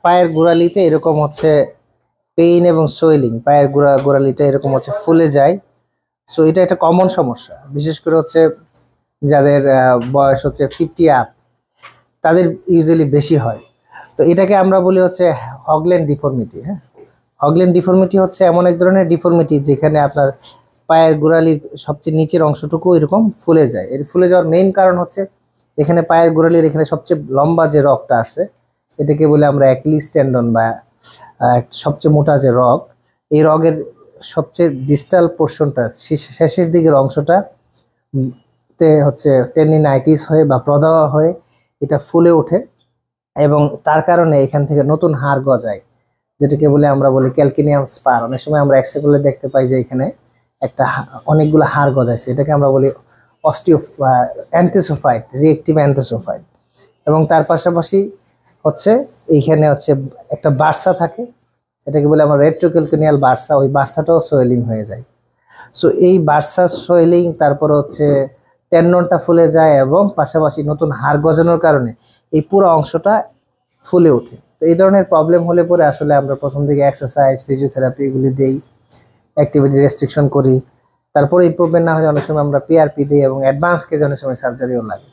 পায়ের গোড়ালিতে এরকম হচ্ছে পেইন এবং সোয়েলিং, পায়ের গোড়ালিটা এরকম হচ্ছে ফুলে যায়। সো এটা একটা কমন সমস্যা, বিশেষ করে হচ্ছে যাদের বয়স হচ্ছে 50 আপ, তাদের ইউজুয়ালি বেশি হয়। তো এটাকে আমরা বলি হচ্ছে হগল্যান্ড ডিফর্মিটি। হ্যাঁ, হগল্যান্ড ডিফর্মিটি হচ্ছে এমন এক ধরনের ডিফর্মিটি যেখানে আপনার পায়ের গোড়ালির সবচেয়ে নিচের অংশটুকু এরকম ফুলে যায়। এর ফুলে যাওয়ার মেইন কারণ হচ্ছে এখানে পায়ের গোড়ালির এখানে সবচেয়ে লম্বা যে রগটা আছে, এটাকে বলে আমরা অ্যাকিলিস টেন্ডন বা সবচেয়ে মোটা যে রগ, এই রগের সবচেয়ে ডিস্টাল পোর্শনটা, শেষের দিকের অংশটা তে হচ্ছে টেন্ডিনাইটিস হয়ে বা প্রদাহ হয়ে এটা ফুলে ওঠে, এবং তার কারণে এখান থেকে নতুন হাড় গজায়, যেটাকে বলে আমরা বলি ক্যালকিনিয়াম স্পার। অনেক সময় আমরা এক্সরে করলে দেখতে পাই যে এখানে একটা অনেকগুলো হাড় গজাইছে, এটাকে আমরা বলি অস্টিও অ্যান্থোসোফাইট, রিঅ্যাক্টিভ অ্যান্থোসোফাইট। এবং তার পাশাপাশি হচ্ছে এইখানে হচ্ছে একটা বার্সা থাকে, এটাকে বলে আমরা রেট্রোক্যালকিনিয়াল বার্সা, ওই বার্সাটাও সোয়েলিং হয়ে যায়। সো এই বার্সা সোয়েলিং, তারপর হচ্ছে টেন্ডনটা ফুলে যায় এবং পাশাপাশি নতুন হাড় গজানোর কারণে এই পুরো অংশটা ফুলে ওঠে। তো এই ধরনের প্রবলেম হলে পরে আসলে আমরা প্রথম দিকে এক্সারসাইজ, ফিজিওথেরাপি এগুলি দেই, অ্যাক্টিভিটি রেস্ট্রিকশন করি। তারপরে ইমপ্রুভমেন্ট না হলে অনেক সময় আমরা পিআরপি দিই, এবং অ্যাডভান্স কেজে অনেক সময় সার্জারিও লাগে।